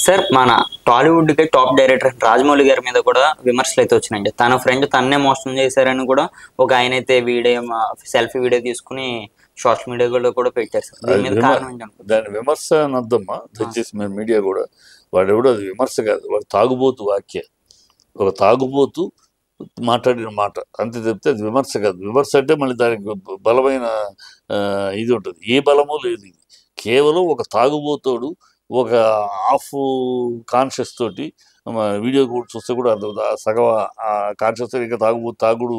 Sir మన టాలీవుడ్కి top director Rajamouli గారి మీద కూడా విమర్శలు అయితే వచ్చినాయండి. తన ఫ్రెండ్ తన్నే మోసం చేశారని కూడా ఒక ఆయన అయితే వీడియో సెల్ఫీ వీడియో తీసుకుని సోషల్ మీడియాలో కూడా పెట్టారు సార్. దీని మీద కారణం ఏంటంటే దాని విమర్శ అనొద్దమ్మా దయచేసి మీరు మీడియా కూడా. వాడెవడో అది విమర్శ కాదు, వాడు తాగుబోతు వాక్య. ఒక తాగుబోతు మాట్లాడిన మాట అంతే చెప్తే అది విమర్శ కాదు. విమర్శ అంటే మళ్ళీ దానికి బలమైన ఇది ఉంటుంది. ఏ బలము లేదు. ఇది కేవలం ఒక తాగుబోతోడు ఒక హాఫ్ కాన్షియస్ తోటి వీడియో కూడా చూస్తే కూడా సగం కాన్షియస్ ఇంకా తాగుడు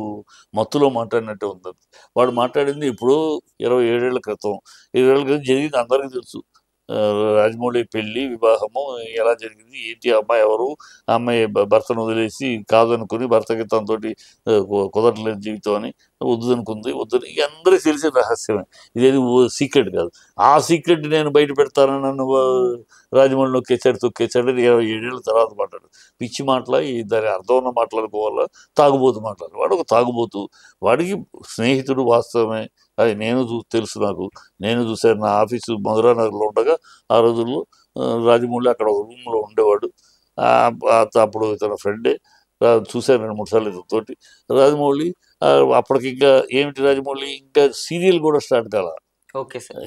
మత్తులో మాట్లాడినట్టే ఉంది. వాడు మాట్లాడింది ఇప్పుడు 27 ఏళ్ల క్రితం. 27 ఏళ్ల క్రితం జరిగింది అందరికీ తెలుసు. రాజమౌళి పెళ్లి వివాహము ఎలా జరిగింది, ఏంటి, అమ్మాయి ఎవరు, ఆ అమ్మాయి భర్తను వదిలేసి కాదనుకుని భర్తకి తనతోటి కుదరలేని జీవితం అని వద్దని ఇక అందరికీ తెలిసిన రహస్యమే. ఇదేది సీక్రెట్ కాదు. ఆ సీక్రెట్ నేను బయట పెడతానని నన్ను రాజమౌళి తొక్కేశాడు 27 ఏళ్ళ తర్వాత మాట్లాడు. పిచ్చి మాటల దాని అర్థం ఉన్న మాట్లాడుకోవాలా, తాగుబోతు మాట్లాడు. వాడు ఒక తాగుబోతు. వాడికి స్నేహితుడు వాస్తవమే, అది తెలుసు నాకు. నేను చూశాను. నా ఆఫీసు మధురానగర్లో ఉండగా ఆ రోజుల్లో రాజమౌళి అక్కడ ఒక రూమ్లో ఉండేవాడు. అప్పుడు తన ఫ్రెండే చూశాను 2-3 సార్లు ఇతనితోటి. రాజమౌళి అప్పటికి ఇంకా ఏమిటి రాజమౌళి ఇంకా సీరియల్ కూడా స్టార్ట్ కాల.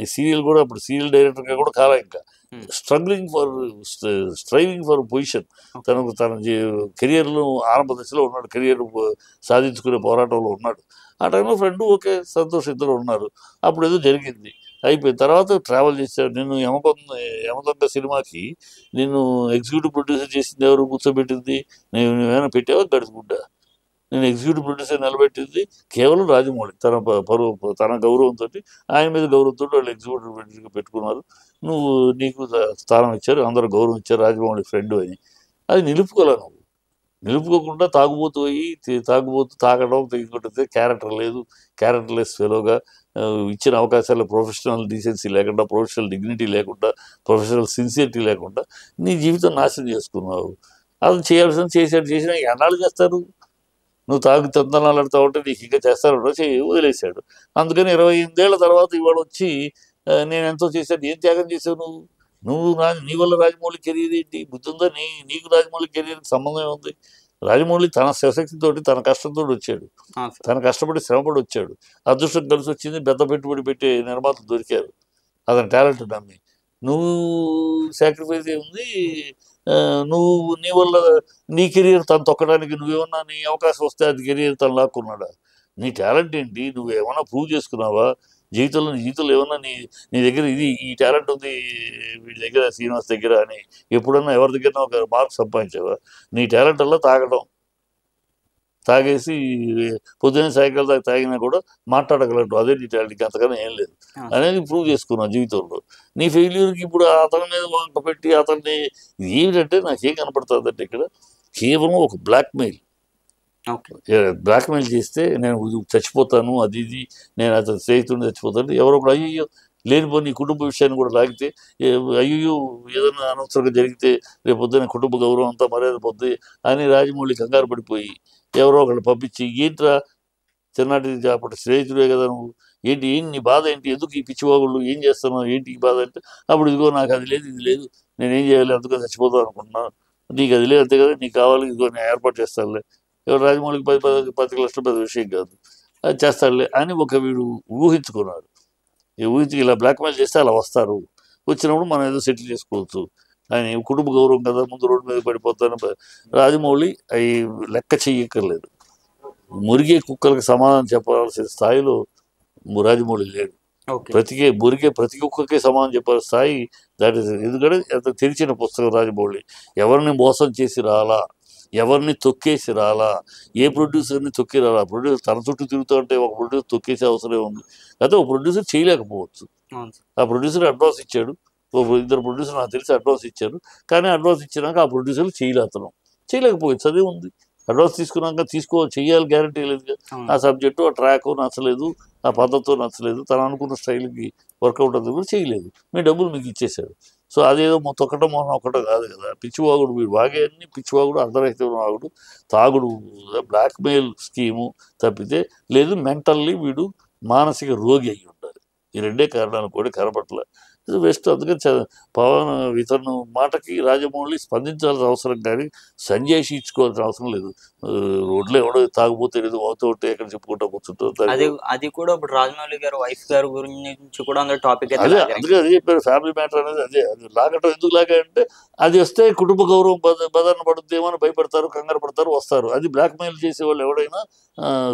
ఈ సీరియల్ కూడా అప్పుడు సీరియల్ డైరెక్టర్గా కూడా కాల. ఇంకా స్ట్రైవింగ్ ఫర్ పొజిషన్. తన కెరియర్లో ఆరంభ దశలో ఉన్నాడు. కెరియర్ సాధించుకునే పోరాటంలో ఉన్నాడు. ఆ టైంలో ఫ్రెండ్ ఓకే సంతోష్ ఇద్దరు ఉన్నారు. అప్పుడు ఏదో జరిగింది, అయిపోయిన తర్వాత ట్రావెల్ చేశాడు. నేను యమదొంగ సినిమాకి నేను ఎగ్జిక్యూటివ్ ప్రొడ్యూసర్ చేసింది ఎవరు, కూర్చోబెట్టింది నువ్వేమైనా పెట్టావా గడుచుకుంటా. నేను ఎగ్జిక్యూటివ్ ప్రొడ్యూసర్ నిలబెట్టింది కేవలం రాజమౌళి. తన గౌరవంతో, ఆయన మీద గౌరవంతో వాళ్ళు ఎగ్జిక్యూటివ్ ప్రొడ్యూసర్గా పెట్టుకున్నారు. నీకు స్థానం ఇచ్చారు, అందరూ గౌరవం ఇచ్చారు, రాజమౌళి ఫ్రెండ్ అని. అది నిలుపుకోలేను. నిలుపుకోకుండా తాగడం తెగికొట్టితే క్యారెక్టర్ లేదు, క్యారెక్టర్లెస్ ఫెలోగా ఇచ్చిన అవకాశాలు ప్రొఫెషనల్ డీసెన్సీ లేకుండా, ప్రొఫెషనల్ డిగ్నిటీ లేకుండా, ప్రొఫెషనల్ సిన్సియరిటీ లేకుండా నీ జీవితం నాశనం చేసుకున్నావు. అది చేసినా ఎన్నాళ్ళు చేస్తారు? నువ్వు తందనాలు ఆడుతూ ఉంటే నీకు ఇంకా చేస్తారో వదిలేశాడు. అందుకని 28 ఏళ్ల తర్వాత ఇవాళ వచ్చి నేను ఎంతో చేశాను. ఏం త్యాగం చేసావు నువ్వు? నీ వల్ల రాజమౌళి కెరీర్ ఏంటి? బుద్ధి ఉందా? నీకు రాజమౌళి కెరీర్కి సంబంధం ఉంది. రాజమౌళి తన శివశక్తితోటి తన కష్టంతో వచ్చాడు, తన కష్టపడి శ్రమపడి వచ్చాడు. అదృష్టం కలిసి వచ్చింది. పెద్ద పెట్టుబడి పెట్టే నిర్మాతలు దొరికారు అతని టాలెంట్ నమ్మి. నువ్వు సాక్రిఫైస్ ఉంది. నీ వల్ల నీ కెరీర్ తను తొక్కడానికి నువ్వేమన్నా నీ అవకాశం వస్తే అది కెరీర్ తను లాక్కున్నాడా? నీ టాలెంట్ ఏంటి? నువ్వేమన్నా ప్రూవ్ చేసుకున్నావా జీవితంలో ఏమన్నా నీ దగ్గర ఈ టాలెంట్ ఉంది వీడి దగ్గర, శ్రీనివాస్ దగ్గర అని ఎప్పుడన్నా ఎవరి దగ్గర ఒక మార్క్ సంపాదించావా? నీ టాలెంట్ వల్ల తాగేసి పొద్దున్నే సాయంకాలం దాకా తాగినా కూడా మాట్లాడగలడు. అదే నీ టాలెంట్కి, అంతకన్నా ఏం లేదు అనేది ప్రూవ్ చేసుకున్నావు జీవితంలో. నీ ఫెయిల్యూర్కి ఇప్పుడు అతని మీద వంక పెట్టి అతన్ని ఏమిటంటే నాకేం కనపడుతుందంటే ఇక్కడ కేవలం ఒక బ్లాక్మెయిల్ చేస్తే నేను చచ్చిపోతాను, అది నేను అతని స్నేహితుడిని చచ్చిపోతాను. ఎవరో ఒకడు అయ్యో లేనిపోయి నీ కుటుంబ విషయాన్ని కూడా లాగితే, అయ్యో ఏదైనా అనవసరంగా జరిగితే రేపు పొద్దున్న కుటుంబ గౌరవం అంతా మర్యాద పోద్ది అని రాజమౌళి కంగారు పడిపోయి ఎవరో ఒకళ్ళు పంపించి, ఏంట్రా చిన్నటి అప్పటి స్నేహితుడే కదా నువ్వు, ఏంటి నీ బాధ ఏంటి, ఎందుకు ఈ పిచ్చివాగుళ్ళు ఏం చేస్తున్నావు, ఏంటి ఈ బాధ అంటే, అప్పుడు ఇదిగో నాకు అది లేదు ఇది లేదు, నేనేం చేయాలి, అందుకని చచ్చిపోతాను అనుకుంటున్నాను, నీకు అది లేదు అంతే కదా, నీకు కావాలి ఇదిగో నేను ఏర్పాటు చేస్తానులే. ఎవరు రాజమౌళికి 10 లక్షలు పెద్ద విషయం కాదు, అది చేస్తాడులే అని వీడు ఊహించుకున్నాడు. ఊహించి ఇలా బ్లాక్మెయిల్ చేస్తే అలా వస్తారు, వచ్చినప్పుడు మనం ఏదో సెటిల్ చేసుకోవచ్చు. ఆయన కుటుంబ గౌరవం కదా, ముందు రోడ్డు మీద పడిపోతాను. రాజమౌళి అవి లెక్క చెయ్యక్కర్లేదు. మురిగే కుక్కలకు సమాధానం చెప్పాల్సిన స్థాయిలో రాజమౌళి లేడు. ప్రతి కుక్కకే సమాధానం చెప్పాల్సిన స్థాయి దాట్ ఇస్. ఎందుకంటే తెరిచిన పుస్తకం రాజమౌళి. ఎవరిని మోసం చేసి రాలా, ఎవరిని తొక్కేసి రాలా, ఏ ప్రొడ్యూసర్ని తొక్కి రాలా. ప్రొడ్యూసర్ తన చుట్టూ తిరుగుతూ ఉంటే ఒక ప్రొడ్యూసర్ తొక్కేసే అవసరం ఉంది. అయితే ఒక ప్రొడ్యూసర్ చేయలేకపోవచ్చు. ఆ ప్రొడ్యూసర్ అడ్వాన్స్ ఇచ్చాడు, 2 ప్రొడ్యూసర్ నాకు తెలిసి అడ్వాన్స్ ఇచ్చారు. కానీ అడ్వాన్స్ ఇచ్చినాక ఆ ప్రొడ్యూసర్లు చేయలేకపోవచ్చు. అదే ఉంది. అడ్వాన్స్ తీసుకున్నాక చెయ్యాలి గ్యారంటీ లేదు. ఆ సబ్జెక్టు, ఆ ట్రాక్ నచ్చలేదు, ఆ పద్ధతితో నచ్చలేదు, తను అనుకున్న స్టైల్కి వర్కౌట్ అది కూడా చేయలేదు, మీ డబ్బులు మీకు ఇచ్చేశాడు. సో అదేదో తొక్కటం ఒకటం కాదు కదా. పిచ్చివాగుడు వీడు, వాగేన్ని పిచ్చివాగుడు, అర్ధరహిత వాగుడు, తాగుడు, బ్లాక్మెయిల్ స్కీము తప్పితే లేదు. మెంటల్లీ వీడు మానసిక రోగి అయి ఉండాలి. ఈ 2 కారణాలు కూడా కనపట్ల. ఇది బెస్ట్. అందుకని పవన్ ఇతను మాటకి రాజమౌళి స్పందించాల్సిన అవసరం కానీ సంజయ్ ఇచ్చుకోవాల్సిన అవసరం లేదు. రోడ్లో ఎవడో తాగుపోతే లేదు అవుతూ ఉంటే ఎక్కడ చెప్పుకుంటా కూర్చుంటారు. అది కూడా ఇప్పుడు రాజమౌళి గారు వైఫ్ గారి గురించి కూడా అందులో టాపిక్ అయితే అదే లాగారు. అందుకే అదే చెప్పారు, ఫ్యామిలీ మ్యాటర్ అనేది అదే. అది లాగటం ఎందుకు లాగాయంటే అది వస్తే కుటుంబ గౌరవం బదన పడుతుందేమో అని భయపడతారు, కంగారు పడతారు, వస్తారు. అది బ్లాక్మెయిల్ చేసే వాళ్ళు ఎవడైనా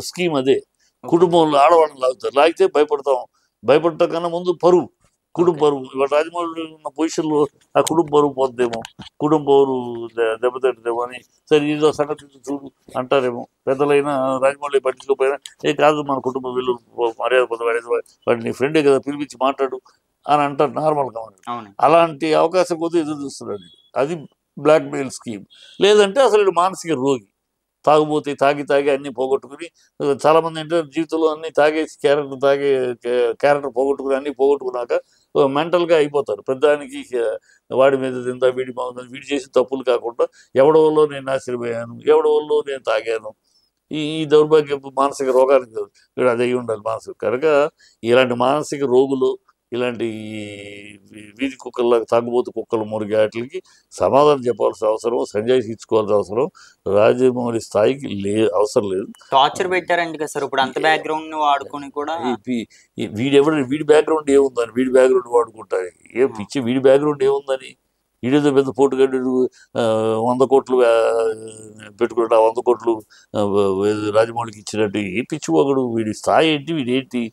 స్కీమ్ అదే. కుటుంబంలో ఆడవాళ్ళని లాగుతారు, లాగితే భయపడతాం. భయపడటం కన్నా ముందు పరువు, కుటుంబ పరువు. ఇవాళ రాజమౌళి ఉన్న పొజిషన్లో ఆ కుటుంబ పరువు పోద్దేమో, కుటుంబ పరువు దెబ్బతింటదేమో అని సరే ఇదో సంగతి చూడు అంటారేమో. పెద్దలైనా రాజమౌళి పట్టించుకోకపోయినా ఏ కాదు మన కుటుంబ విలువ మర్యాద పొందబడేది, వాడు నీ ఫ్రెండే కదా పిలిపించి మాట్లాడు అని అంటారు నార్మల్గా. అలాంటి అవకాశం కొద్ది ఎదురు చూస్తున్నాడు. అది బ్లాక్మెయిల్ స్కీమ్. లేదంటే అసలు మానసిక రోగి, తాగుబోతే తాగి అన్ని పోగొట్టుకుని, చాలామంది ఏంటంటే జీవితంలో అన్ని తాగేసి క్యారెక్టర్ పోగొట్టుకుని అన్ని పోగొట్టుకున్నాక మెంటల్గా అయిపోతారు. పెద్దానికి వాడి మీద తిందా వీడి బాగుంది, వీడి చేసిన తప్పులు కాకుండా ఎవడి వల్ల నేను నాశనమయ్యాను, ఎవడి వల్ల నేను తాగాను, ఈ దౌర్భాగ్యపు మానసిక రోగానికి వీడు అది అయి ఉండాలి మానసిక. కనుక ఇలాంటి మానసిక రోగులు, ఇలాంటి వీధి కుక్కల్లాగా తాగుబోతు కుక్కలు మురిగే వాటికి సమాధానం చెప్పాల్సిన అవసరం, సంజయ్ ఇచ్చుకోవాల్సిన అవసరం రాజమౌళి స్థాయికి అవసరం లేదు. టార్చర్ పెట్టారండి కదా సార్ ఇప్పుడు అంత బ్యాక్గ్రౌండ్ వాడుకొని కూడా. వీడి బ్యాక్గ్రౌండ్ ఏముందని, వీడి బ్యాక్గ్రౌండ్ వాడుకుంటారు. ఏ పిచ్చి, వీడి బ్యాక్గ్రౌండ్ ఏముందని, వీడితో పెద్ద పోటుగడ్డు 100 కోట్లు పెట్టుకుంటా 100 కోట్లు రాజమౌళికి ఇచ్చినట్టు ఏ పిచ్చిపోగడు. వీడి స్థాయి ఏంటి, వీడేంటి,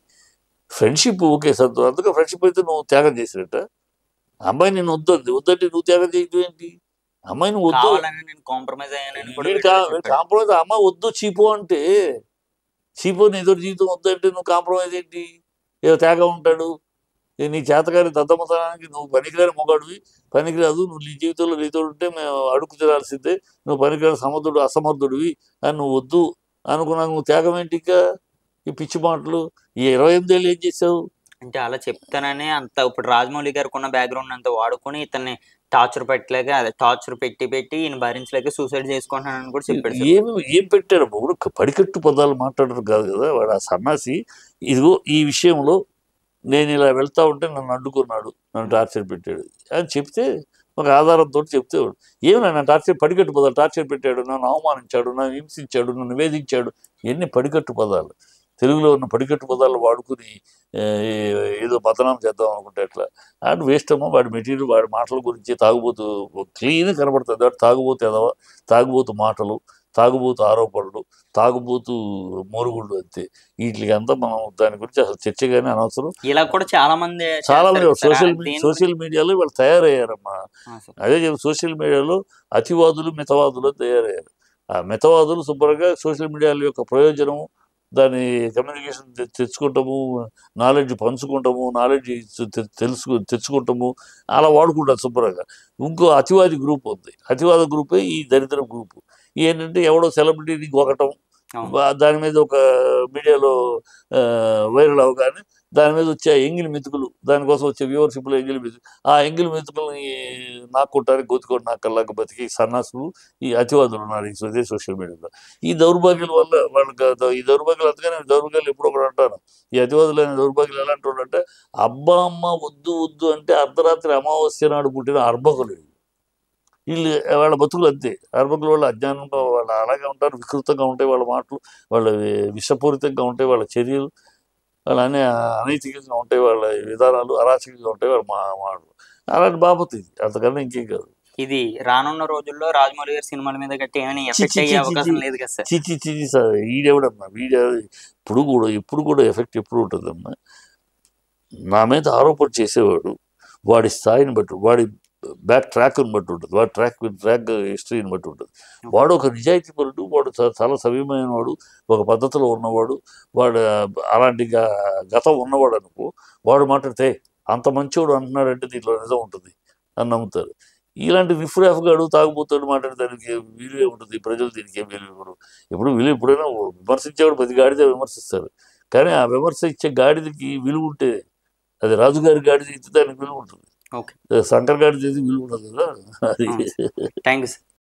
ఫ్రెండ్షిప్ ఓకే సంతో, అందుకే ఫ్రెండ్షిప్ అయితే నువ్వు త్యాగం చేసినట్ట. అమ్మాయి నేను వద్దంటే నువ్వు త్యాగం చేయడం ఏంటి? అమ్మాయిని వద్దు, కాంప్రమైజ్ అమ్మాయి వద్దు చీపో అంటే, చీపో నీ ఎదురు జీవితం వద్దంటే నువ్వు కాంప్రమైజ్ ఏంటి? ఏదో త్యాగం ఉంటాడు. నీ చేతగారి దద్దమ్మతనానికి నువ్వు పనికిరాని మొగాడివి, పనికిరాదు, నువ్వు నీ జీవితంలో నీతో ఉంటే మేము అడుగు తినాల్సిందే, నువ్వు పనికిరాని అసమర్థుడివి అని నువ్వు వద్దు అనుకున్నాక నువ్వు త్యాగం ఏంటి? ఇంకా ఈ పిచ్చి మాటలు. ఈ 28 ఏళ్ళు ఏం చేసావు అంటే అలా చెప్తానని అంత ఇప్పుడు రాజమౌళి గారికి ఉన్న బ్యాక్గ్రౌండ్ అంతా వాడుకొని ఇతన్ని టార్చర్ పెట్టలేక, అదే టార్చర్ పెట్టి ఈయన భరించలేక సూసైడ్ చేసుకుంటున్నానని కూడా చెప్పాడు. ఏం పెట్టాడు బాబు, పడికట్టు పదాలు మాట్లాడరు కాదు కదా వాడు ఆ సన్నాసి. ఇదిగో ఈ విషయంలో నేను ఇలా వెళ్తా ఉంటే నన్ను అడ్డుకున్నాడు, నన్ను టార్చర్ పెట్టాడు అని చెప్తే, ఒక ఆధారంతో చెప్తేవాడు. ఏమన్నా టార్చర్, పడికట్టు పదాలు, టార్చర్ పెట్టాడు, నన్ను అవమానించాడు, నన్ను హింసించాడు, నన్ను వేధించాడు, ఎన్ని పడికట్టు పదాలు. తెలుగులో ఉన్న పడికట్టు పదాలు వాడుకుని ఏదో బదనాం చేద్దాం అనుకుంటే ఎట్లా అండ్ వేస్ట్ అమ్మో. వాడి మెటీరియల్, వాడి మాటల గురించి తాగుబోతు క్లీన్ కనబడుతుంది. వాడు తాగుబోతు ఎదవ, తాగుబోతు మాటలు, తాగుబోతు ఆరోపణలు, తాగుబోతు మోరుగుళ్ళు అంతే. వీటికి అంతా మనం దాని గురించి అసలు చర్చగానే అనవసరం. ఇలా కూడా చాలా మంది సోషల్ మీడియాలో వాళ్ళు తయారయ్యారమ్మా. అదే చెప్పి సోషల్ మీడియాలో అతివాదులు మితవాదులు తయారయ్యారు. ఆ మితవాదులు శుభ్రంగా సోషల్ మీడియాల యొక్క ప్రయోజనం, దాని కమ్యూనికేషన్ తెచ్చుకుంటాము, నాలెడ్జ్ పంచుకుంటాము, నాలెడ్జ్ తెచ్చుకుంటాము, అలా వాడుకుంటారు శుభ్రంగా. ఇంకో అతివాది గ్రూప్ ఉంది. అతివాద గ్రూపే ఈ దరిద్ర గ్రూపు. ఏంటంటే ఎవడో సెలబ్రిటీని గొకటం, దాని మీద ఒక మీడియాలో వైరల్ అవగానే దాని మీద వచ్చే ఎంగిలి మెతుకులు, దానికోసం వచ్చే వ్యూవర్షిప్లో ఎంగిలి మెతుకులు, ఆ ఎంగిలి మెతుకులని నాక్కుంటానికి గొతుకోండి నాకల్లాగా బతికి సన్నాసులు ఈ అతివాదులు ఉన్నారు ఇదే సోషల్ మీడియాలో. ఈ దౌర్భాగ్యాల వల్ల వాళ్ళకి ఈ దౌర్భాగ్యాలు, అందుకని దౌర్భాగ్యాలు ఎప్పుడు ఒకటి అంటాను. ఈ అతివాదులైన దౌర్భాగ్యాలు ఎలా అంటుండంటే, అబ్బా అమ్మ వద్దు అంటే అర్ధరాత్రి అమావాస్య నాడు పుట్టిన అర్భకులు వీళ్ళు. వాళ్ళ బతుకులు అంతే. అర్భకులు వాళ్ళు అజ్ఞానంగా, వాళ్ళు అలాగే ఉంటారు, వికృతంగా ఉంటాయి వాళ్ళ మాటలు, వాళ్ళ విషపూరితంగా ఉంటాయి వాళ్ళ చర్యలు, వాళ్ళ అనైతికంగా ఉంటాయి వాళ్ళ విధానాలు, అరాచకంగా ఉంటాయి వాళ్ళ మాటలు. అలాంటి బాబత్ ఇది, అంతకన్నా ఇంకేం కాదు. ఇది రానున్న రోజుల్లో రాజమౌళి గారి సినిమాల మీద గట్టి ఏమైనా ఎఫెక్ట్ అయ్యే అవకాశం లేదు కదా సార్? చిచి సార్, ఈడెవడమ్మా ఇప్పుడు కూడా ఎఫెక్ట్ ఎప్పుడు ఉంటుందమ్మా. నా మీద ఆరోపణ చేసేవాడు వాడి స్థాయిని బట్టి, వాడి బ్యాక్ ట్రాక్ని బట్టి ఉంటుంది, వాడి ట్రాక్ హిస్టరీని బట్టి ఉంటుంది. వాడు ఒక నిజాయితీ పరుడు, వాడు చాలా సవ్యమైన వాడు, ఒక పద్ధతిలో ఉన్నవాడు, వాడు అలాంటి గతం ఉన్నవాడు అనుకో, వాడు మాట్లాడితే అంత మంచివాడు అంటున్నాడంటే దీంట్లో నిజం ఉంటుంది అని నమ్ముతారు. ఇలాంటి రిఫ్రాఫ్గాడు తాగుబోతాడు మాట్లాడే దానికి విలువే ఉంటుంది. ప్రజలు దీనికి ఏం విలువ ఇవ్వరు. ఎప్పుడైనా విమర్శించేవాడు ప్రతి గాడిద విమర్శిస్తారు, కానీ ఆ విమర్శ ఇచ్చే గాడిదకి విలువ ఉంటే, అది రాజుగారి గాడిద ఇస్తే దానికి విలువ ఉంటుంది, శంకర్ గాడిద విలువ ఉండదు కదా. అది థ్యాంక్ యూ సార్.